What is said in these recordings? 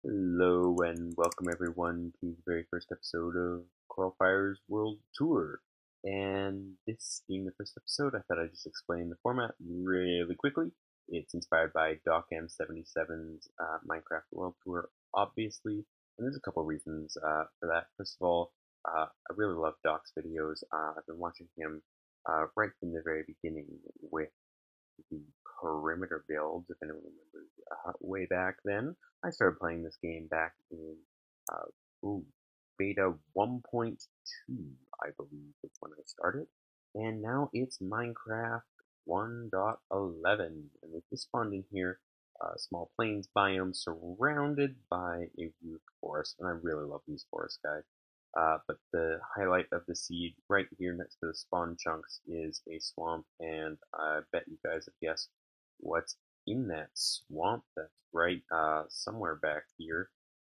Hello and welcome everyone to the very first episode of Coralfire's World Tour. And this being the first episode, I thought I'd just explain the format really quickly. It's inspired by DocM77's Minecraft World Tour, obviously, and there's a couple reasons for that. First of all, I really love Doc's videos. I've been watching him right from the very beginning with the perimeter builds, if anyone remembers way back then. I started playing this game back in ooh, beta 1.2, I believe, is when I started. And now it's Minecraft 1.11, and it just spawned in here small plains biome surrounded by a root forest, and I really love these forests, guys. But the highlight of the seed right here next to the spawn chunks is a swamp, and I bet you guys have guessed what's in that swamp. That's right, somewhere back here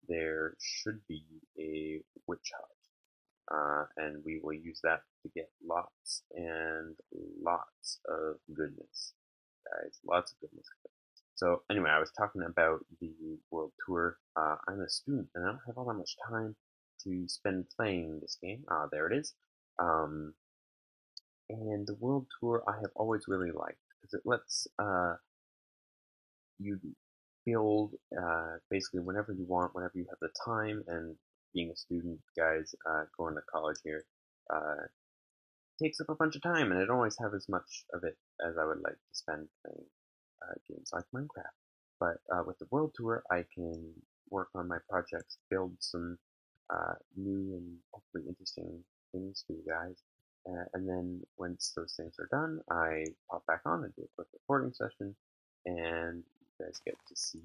there should be a witch hut, and we will use that to get lots and lots of goodness, guys, lots of goodness. So anyway, I was talking about the world tour. I'm a student, and I don't have all that much time to spend playing this game. There it is. Um, and the world tour I have always really liked because it lets you build basically whenever you want, whenever you have the time. And being a student, guys, going to college here takes up a bunch of time, and I don't always have as much of it as I would like to spend playing games like Minecraft. But with the world tour, I can work on my projects, build some new and hopefully interesting things for you guys. And then once those things are done, I pop back on and do a quick recording session, and you guys get to see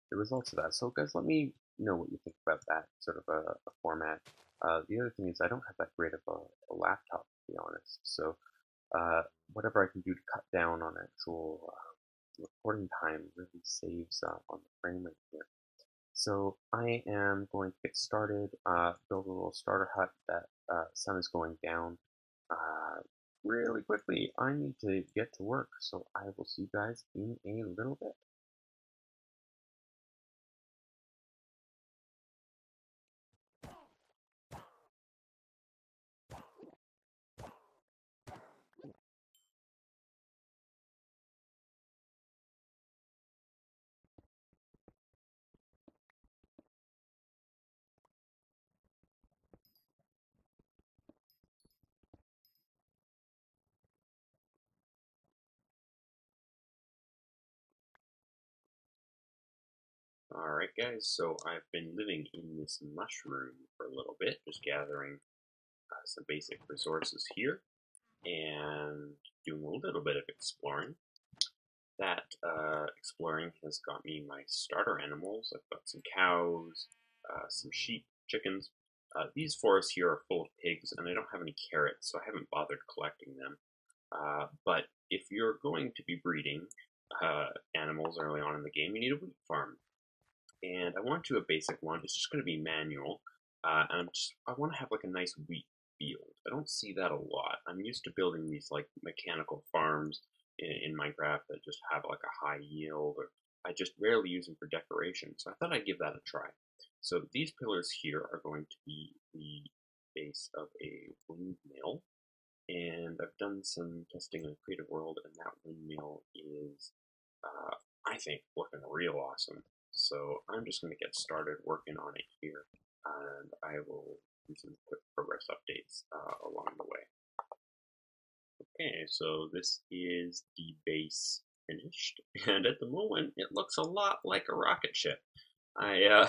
the results of that. So guys, let me know what you think about that sort of a format. The other thing is I don't have that great of a laptop, to be honest. So whatever I can do to cut down on actual recording time really saves on the frame rate here. So I am going to get started, build a little starter hut. That sun is going down really quickly. I need to get to work, so I will see you guys in a little bit. Alright guys, so I've been living in this mushroom for a little bit, just gathering some basic resources here, and doing a little bit of exploring. That exploring has got me my starter animals. I've got some cows, some sheep, chickens. These forests here are full of pigs, and I don't have any carrots, so I haven't bothered collecting them. But if you're going to be breeding animals early on in the game, you need a wheat farm. And I want to do a basic one. It's just going to be manual, and I want to have like a nice wheat field. I don't see that a lot. I'm used to building these like mechanical farms in Minecraft that just have like a high yield, or I just rarely use them for decoration. So I thought I'd give that a try. So these pillars here are going to be the base of a windmill, and I've done some testing on Creative World, and that windmill is, I think, looking real awesome. So I'm just going to get started working on it here, and I will do some quick progress updates along the way. Okay, so this is the base finished, and at the moment it looks a lot like a rocket ship. I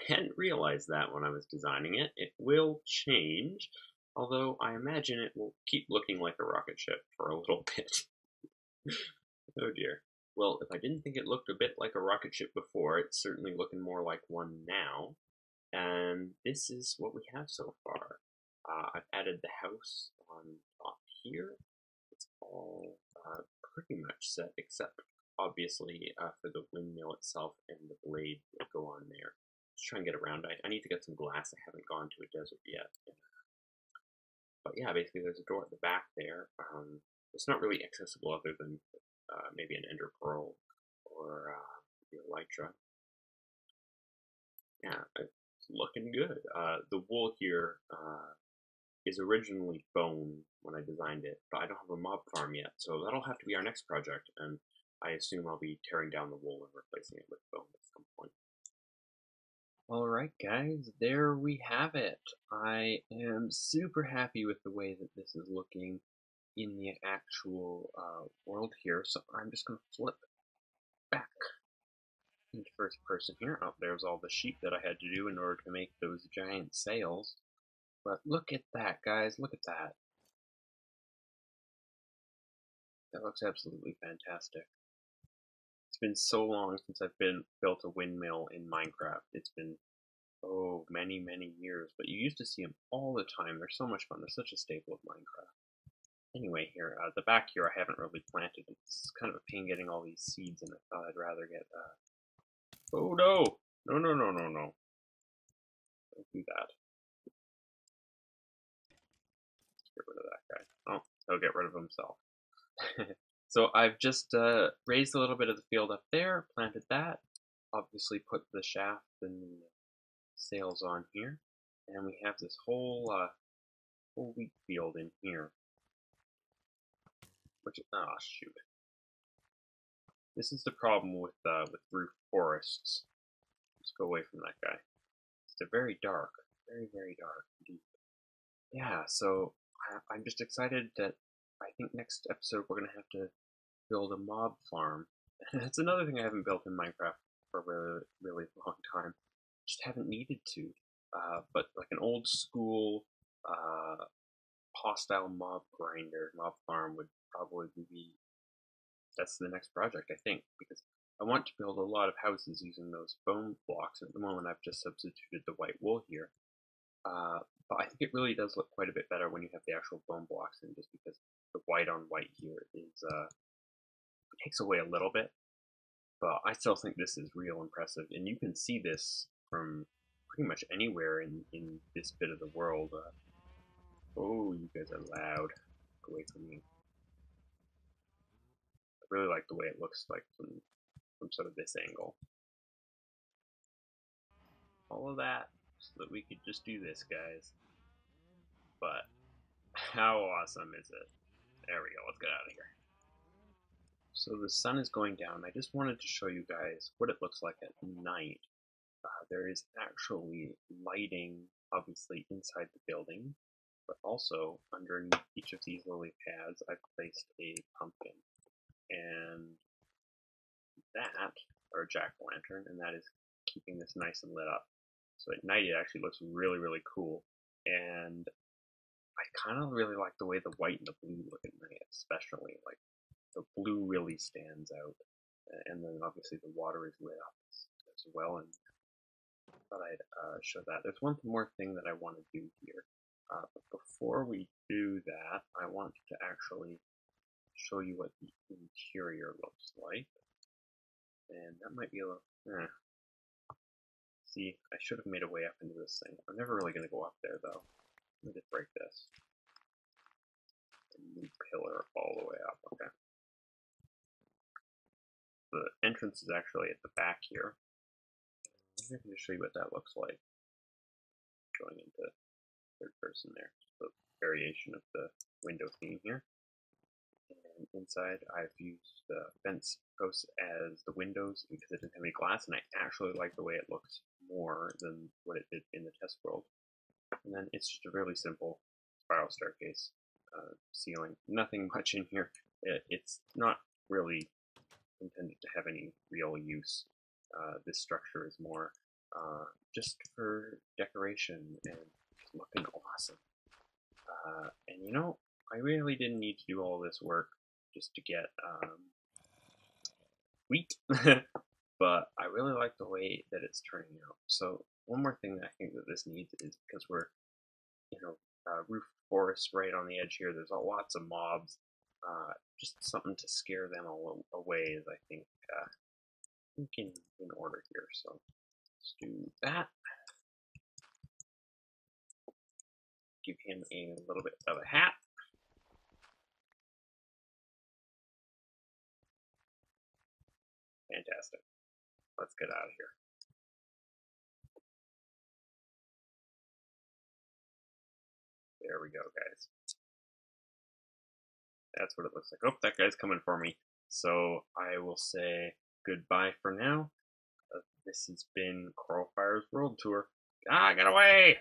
hadn't realized that when I was designing it. It will change, although I imagine it will keep looking like a rocket ship for a little bit. Oh dear. Well, if I didn't think it looked a bit like a rocket ship before, it's certainly looking more like one now. And this is what we have so far. I've added the house on top here. It's all pretty much set, except obviously for the windmill itself and the blade that go on there. Just try and get around. I need to get some glass. I haven't gone to a desert yet. But yeah, basically there's a door at the back there. It's not really accessible other than maybe an ender pearl or the elytra. Yeah, it's looking good. The wool here is originally bone when I designed it, but I don't have a mob farm yet, so that'll have to be our next project, and I assume I'll be tearing down the wool and replacing it with bone at some point. Alright guys, there we have it. I am super happy with the way that this is looking in the actual world here, so I'm just going to flip back into first person here. Oh, there's all the sheep that I had to do in order to make those giant sails. But look at that, guys, look at that. That looks absolutely fantastic. It's been so long since I've built a windmill in Minecraft. It's been many, many years, but you used to see them all the time. They're so much fun. They're such a staple of Minecraft. Anyway, here, the back here I haven't really planted. It's kind of a pain getting all these seeds, and I thought I'd rather get, oh no! No, no, no, no, no. Don't do that. Let's get rid of that guy. Oh, he'll get rid of himself. So I've just raised a little bit of the field up there, planted that, obviously put the shaft and the sails on here, and we have this whole wheat field in here. Which, shoot. This is the problem with roof forests. Let's go away from that guy. They're very dark, very, very dark indeed. Yeah, so I'm just excited that I think next episode we're gonna have to build a mob farm. That's another thing I haven't built in Minecraft for a really, really long time. Just haven't needed to. But like an old school hostile mob farm would probably be that's the next project, I think, because I want to build a lot of houses using those bone blocks. At the moment, I've just substituted the white wool here. Uh, but I think it really does look quite a bit better when you have the actual bone blocks in, just because the white on white here is takes away a little bit. But I still think this is real impressive, and you can see this from pretty much anywhere in this bit of the world. Oh, you guys are loud. Get away from me. I really like the way it looks like from sort of this angle. All of that so that we could just do this, guys. But how awesome is it? There we go. Let's get out of here. So the sun is going down. I just wanted to show you guys what it looks like at night. There is actually lighting, obviously, inside the building, but also underneath each of these lily pads, I've placed a pumpkin. And that, or a jack-o'-lantern, and that is keeping this nice and lit up. So at night it actually looks really, really cool. And I kind of really like the way the white and the blue look at night, especially. Like, the blue really stands out. And then obviously the water is lit up as well. And I thought I'd show that. There's one more thing that I want to do here. But before we do that, I want to actually show you what the interior looks like. And that might be a little... See, I should have made a way up into this thing. I'm never really going to go up there, though. Let me just break this. A new pillar all the way up, okay. The entrance is actually at the back here. I'm going to show you what that looks like. Going into third person there. The variation of the window theme here. And inside I've used fence posts as the windows because it didn't have any glass, and I actually like the way it looks more than what it did in the test world. And then it's just a really simple spiral staircase ceiling. Nothing much in here. It's not really intended to have any real use. This structure is more just for decoration and looking awesome. And you know, I really didn't need to do all this work just to get wheat, but I really like the way that it's turning out. So one more thing that I think that this needs is because we're, roof forest right on the edge here. There's lots of mobs. Just something to scare them away is, I think, in order here. So let's do that. Give him a little bit of a hat. Fantastic. Let's get out of here. There we go, guys. That's what it looks like. Oh, that guy's coming for me. So I will say goodbye for now. This has been Coralfire's World Tour. Ah, get away!